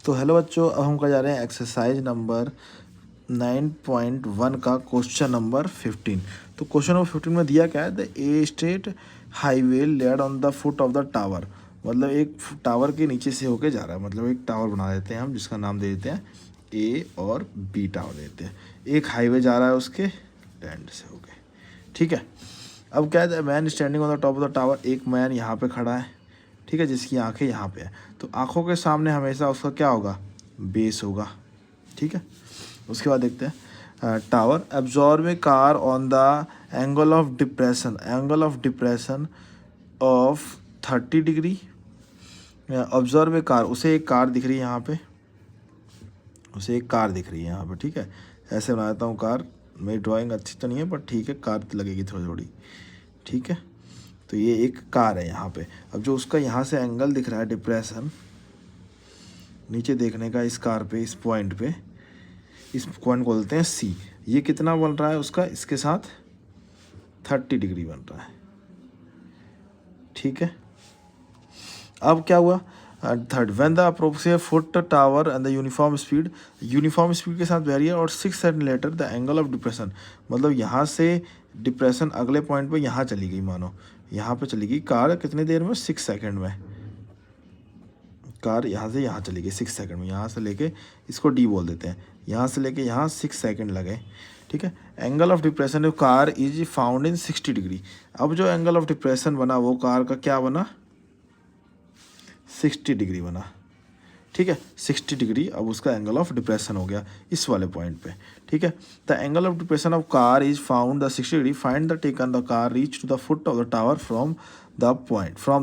तो हेलो बच्चों, अब हम कर जा रहे हैं एक्सरसाइज नंबर 9.1 का क्वेश्चन नंबर 15। तो क्वेश्चन नंबर 15 में दिया क्या है, the A state highway laid on the foot of the tower. मतलब एक टावर के नीचे से होके जा रहा है, मतलब एक टावर बना देते हैं हम जिसका नाम दे देते हैं ए और बी टावर देते हैं। एक हाईवे जा रहा है उसके लैंड से होके, ठीक है। अब क्या है, man standing on the top of the tower, एक मैन यहाँ पे खड़ा है, ठीक है, जिसकी आंखें यहाँ पे है। तो आंखों के सामने हमेशा उसका क्या होगा, बेस होगा, ठीक है। उसके बाद देखते हैं tower absorb A car on the angle of depression, angle of depression of 30 degree. Observe a car, उसे एक कार दिख रही है यहाँ पे, उसे एक कार दिख रही है यहाँ पे, ठीक है। ऐसे बना देता हूँ कार, मेरी ड्राइंग अच्छी तो नहीं है पर ठीक है, कार लगेगी थोड़ी थोड़ी, ठीक है। तो ये एक कार है यहाँ पे। अब जो उसका यहाँ से एंगल दिख रहा है डिप्रेशन नीचे देखने का, इस कार पे, इस पॉइंट पे, इस पॉइंट को बोलते हैं सी। ये कितना बन रहा है उसका, इसके साथ 30 डिग्री बन रहा है, ठीक है। अब क्या हुआ, third, when the approximate foot tower and the uniform speed के साथ वेरी है और 6 second later the angle of depression. मतलब यहाँ से डिप्रेशन अगले पॉइंट पे यहाँ चली गई, मानो यहाँ पे चली गई कार, कितनी देर में, 6 सेकंड में। कार यहाँ से यहाँ चली गई 6 सेकंड में, यहाँ से लेके, इसको डी बोल देते हैं, यहाँ से लेके यहाँ 6 सेकंड लगे, ठीक है। Angle of depression of car is found in 60 degree. अब जो एंगल ऑफ डिप्रेशन बना वो कार का क्या बना, 60 डिग्री बना, ठीक है। 60 डिग्री अब उसका एंगल ऑफ डिप्रेशन हो गया इस वाले पॉइंट पे, ठीक है। The angle of depression of car is found the 60 degree, find the taken the car reach to the foot of the tower from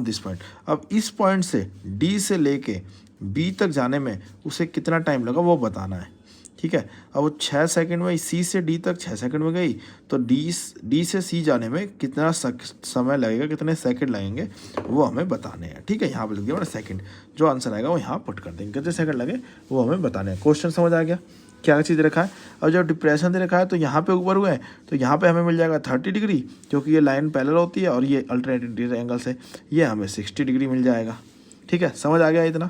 this point. अब इस पॉइंट से डी से लेके बी तक जाने में उसे कितना टाइम लगा वो बताना है, ठीक है। अब वो 6 सेकंड में सी से डी तक 6 सेकंड में गई, तो डी से सी जाने में कितना समय लगेगा, कितने सेकंड लगेंगे वो हमें बताने हैं, ठीक है। यहाँ पे लिख दिया मैंने सेकंड, जो आंसर आएगा वो यहाँ पुट कर देंगे, कितने सेकंड लगे वो हमें बताने हैं। क्वेश्चन समझ आ गया क्या चीज़ रखा है। और जब डिप्रेशन दे रखा है तो यहाँ पे ऊपर हुए हैं, तो यहाँ पे हमें मिल जाएगा 30 डिग्री, क्योंकि ये लाइन पैरेलल होती है और ये अल्टरनेटिव एंगल से ये हमें 60 डिग्री मिल जाएगा, ठीक है। समझ आ गया इतना,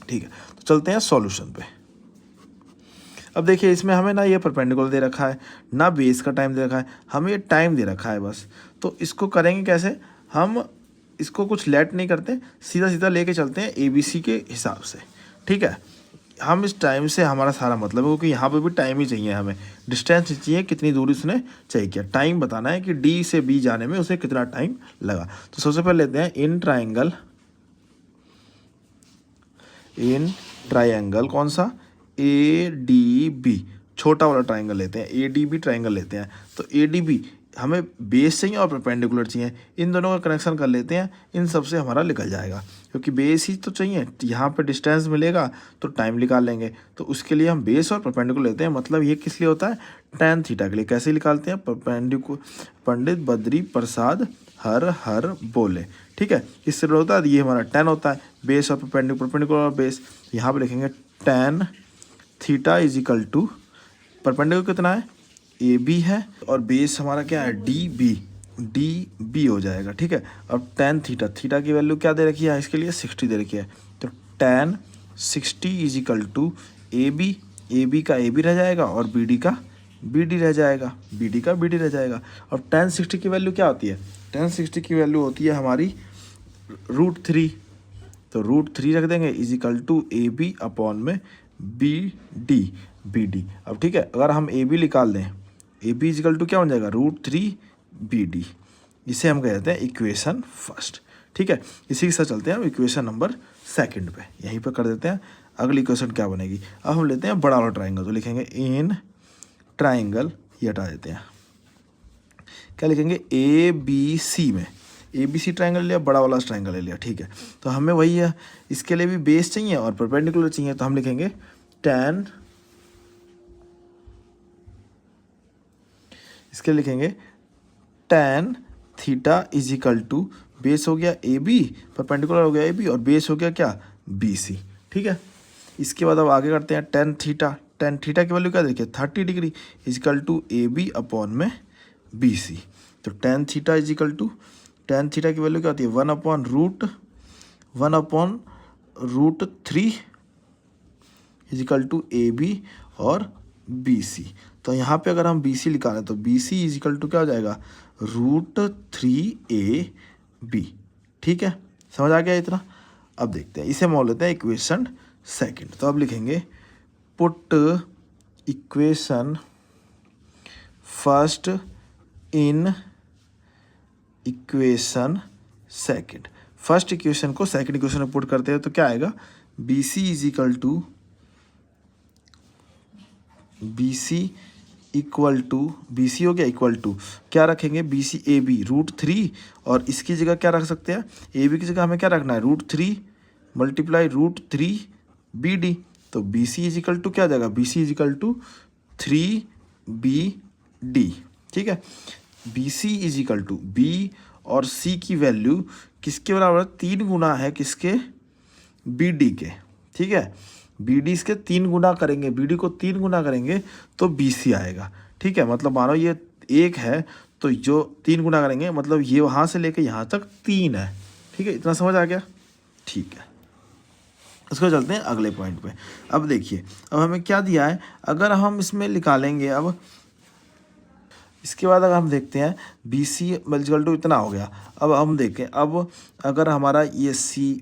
ठीक है। तो चलते हैं सॉल्यूशन पे। अब देखिए इसमें हमें ना ये परपेंडिकुलर दे रखा है, ना बेस का टाइम दे रखा है, हमें ये टाइम दे रखा है बस। तो इसको करेंगे कैसे, हम इसको कुछ लेट नहीं करते, सीधा सीधा लेके चलते हैं ABC के हिसाब से, ठीक है। हम इस टाइम से हमारा सारा मतलब है, क्योंकि यहाँ पे भी टाइम ही चाहिए हमें, डिस्टेंस चाहिए, कितनी दूरी उसने चाहिए किया, टाइम बताना है कि D से B जाने में उसे कितना टाइम लगा। तो सबसे पहले लेते हैं इन ट्राइंगल कौन सा, ADB, छोटा वाला ट्राइंगल लेते हैं, ADB ट्राइंगल लेते हैं। तो ADB हमें बेस चाहिए और परपेंडिकुलर चाहिए, इन दोनों का कनेक्शन कर लेते हैं, इन सब से हमारा निकल जाएगा, क्योंकि बेस ही तो चाहिए, यहाँ पे डिस्टेंस मिलेगा तो टाइम निकाल लेंगे। तो उसके लिए हम बेस और परपेंडिकुलर लेते हैं। मतलब ये किस लिए होता है, tan थीटा के लिए। कैसे निकालते हैं, पंडित बद्री प्रसाद हर हर बोले, ठीक है। इससे होता है, ये हमारा tan होता है, बेस और परपेंडिकुलर और बेस। यहाँ पे लिखेंगे tan theta is equal to, perpendicular कितना है, AB है, और बेस हमारा क्या है, DB हो जाएगा, ठीक है। अब tan थीटा की वैल्यू क्या दे रखी है इसके लिए, 60 दे रखी है। तो tan 60 is equal to AB का AB रह जाएगा और BD का BD रह जाएगा, BD का BD रह जाएगा। और tan 60 की वैल्यू क्या होती है, tan 60 की वैल्यू होती है हमारी √3। तो √3 रख देंगे is equal to AB upon में BD। अब ठीक है, अगर हम AB निकाल दें, AB इज इक्वल टू क्या बन जाएगा, √3 BD। इसे हम कहते हैं इक्वेशन फर्स्ट, ठीक है। इसी के साथ चलते हैं हम इक्वेशन नंबर सेकंड पे, यहीं पे कर देते हैं। अगली इक्वेशन क्या बनेगी, अब हम लेते हैं बड़ा वाला ट्राइंगल, तो लिखेंगे इन ट्राइंगल, ये हटा देते हैं, क्या लिखेंगे, ABC में ABC ट्राइंगल लिया, बड़ा वाला ट्राइंगल ले लिया, ठीक है। तो हमें वही है, इसके लिए भी बेस चाहिए और परपेंडिकुलर चाहिए, तो हम लिखेंगे tan, इसके लिखेंगे tan theta is equal to, base हो गया AB, परपेंडिकुलर हो गया AB, और बेस हो गया क्या, BC, ठीक है। इसके बाद अब आगे करते हैं tan थीटा की वैल्यू क्या देखिए, 30 degree is equal to AB upon में BC। तो tan theta is equal to, tan theta की वैल्यू क्या होती है, 1 upon √3 is equal to A B और बी सी। तो यहाँ पे अगर हम बी सी निकालें तो B C is equal to क्या हो जाएगा, √3ab। ठीक है, समझ आ गया इतना। अब देखते हैं, इसे मान लेते हैं इक्वेशन सेकंड। तो अब लिखेंगे put equation first in equation second. First equation को सेकंड इक्वेशन में पुट करते हैं तो क्या आएगा, B C is equal to B C हो गया इक्वल टू क्या रखेंगे, बी सी ए बी √3, और इसकी जगह क्या रख सकते हैं, ए बी की जगह हमें क्या रखना है, √3 मल्टीप्लाई √3BD। तो B C is equal to क्या आ जाएगा, B C is equal to 3BD। ठीक है, B C is equal to B और सी की वैल्यू किसके बराबर है, 3 गुना है किसके, BD के। ठीक है, BD इसके 3 गुना करेंगे, BD को 3 गुना करेंगे तो BC आएगा। ठीक है, मतलब मानो ये 1 है तो जो 3 गुना करेंगे मतलब ये वहाँ से लेके यहाँ तक 3 है। ठीक है, इतना समझ आ गया। ठीक है, इसको चलते हैं अगले पॉइंट पे। अब देखिए, अब हमें क्या दिया है, अगर हम इसमें निकालेंगे, अब इसके बाद अगर हम देखते हैं बी सी इक्वल टू इतना हो गया। अब हम देखें, अब अगर हमारा ये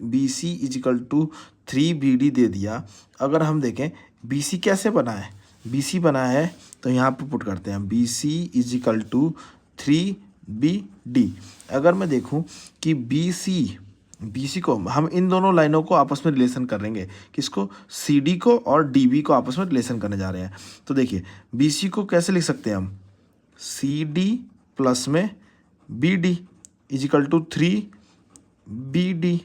B C is equal to 3BD दे दिया, अगर हम देखें बी सी कैसे बना है, बी सी बना है तो यहाँ पे पुट करते हैं B C is equal to 3BD। अगर मैं देखूँ कि बी सी को हम इन दोनों लाइनों को आपस में रिलेशन कर लेंगे, किसको, CD को और DB को आपस में रिलेशन करने जा रहे हैं। तो देखिए बी सी को कैसे लिख सकते हैं हम, CD प्लस में BD is equal to 3BD।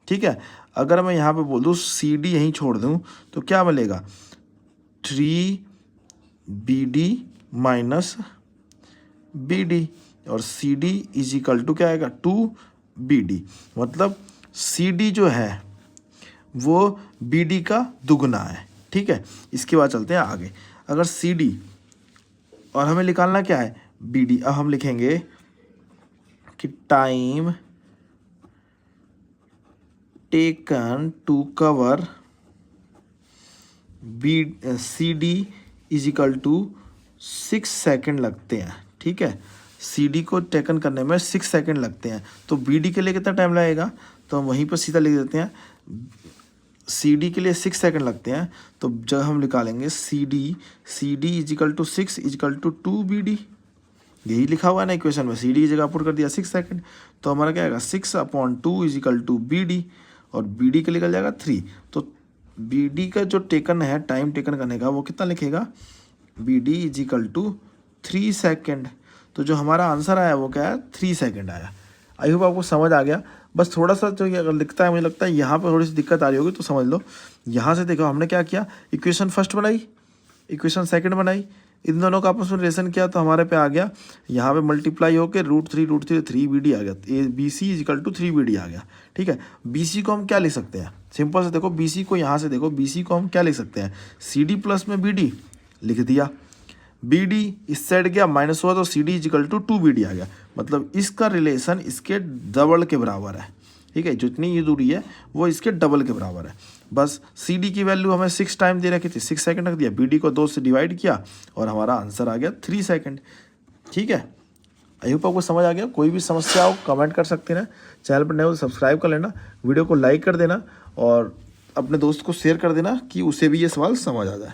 ठीक है, अगर मैं यहाँ पे बोल दूँ CD यहीं छोड़ दूँ तो क्या मिलेगा, 3BD माइनस BD, और CD इज इक्वल टू क्या आएगा, 2BD। मतलब CD जो है वो BD का दुगना है। ठीक है, इसके बाद चलते हैं आगे। अगर CD और हमें निकालना क्या है, BD। अब हम लिखेंगे कि time taken to cover CD is equal to 6 second लगते हैं। ठीक है, CD को टेकन करने में 6 सेकेंड लगते हैं, तो BD के लिए कितना टाइम लगेगा, तो हम वहीं पर सीधा लिख देते हैं, CD के लिए 6 सेकेंड लगते हैं। तो जब हम निकालेंगे CD is equal to 6 is equal to 2BD, यही लिखा हुआ है ना इक्वेशन में, CD की जगह पुट कर दिया 6 सेकेंड, तो हमारा क्या आएगा 6/2 इज इक्वल टू BD, और BD के निकल जाएगा 3। तो BD का जो टेकन है, टाइम टेकन करने का, वो कितना लिखेगा, BD is equal to 3 second. तो जो हमारा आंसर आया वो क्या है, 3 सेकेंड आया। आई होप आपको समझ आ गया। बस थोड़ा सा जो अगर लिखता है, मुझे लगता है यहाँ पर थोड़ी सी दिक्कत आ रही होगी, तो समझ लो। यहाँ से देखो हमने क्या किया, इक्वेशन फर्स्ट बनाई, इक्वेशन सेकंड बनाई, इन दोनों का आपस में रिलेशन किया तो हमारे पे आ गया, यहाँ पे मल्टीप्लाई होकर √3 3BD आ गया, B C is equal to 3BD आ गया। ठीक है, BC को हम क्या लिख सकते हैं, सिंपल से देखो, BC को यहाँ से देखो, BC को हम क्या लिख सकते हैं, CD प्लस में BD लिख दिया, BD इस साइड गया माइनस हुआ तो CD is equal to 2BD आ गया। मतलब इसका रिलेशन इसके डबल के बराबर है। ठीक है, जितनी ये दूरी है वो इसके डबल के बराबर है। बस CD की वैल्यू हमें 6 टाइम दे रखी थी, 6 सेकंड रख दिया, BD को 2 से डिवाइड किया और हमारा आंसर आ गया 3 सेकंड। ठीक है, आई होप आपको समझ आ गया। कोई भी समस्या हो कमेंट कर सकते हैं, चैनल पर नए हो तो सब्सक्राइब कर लेना, वीडियो को लाइक कर देना और अपने दोस्त को शेयर कर देना कि उसे भी ये सवाल समझ आ जाए।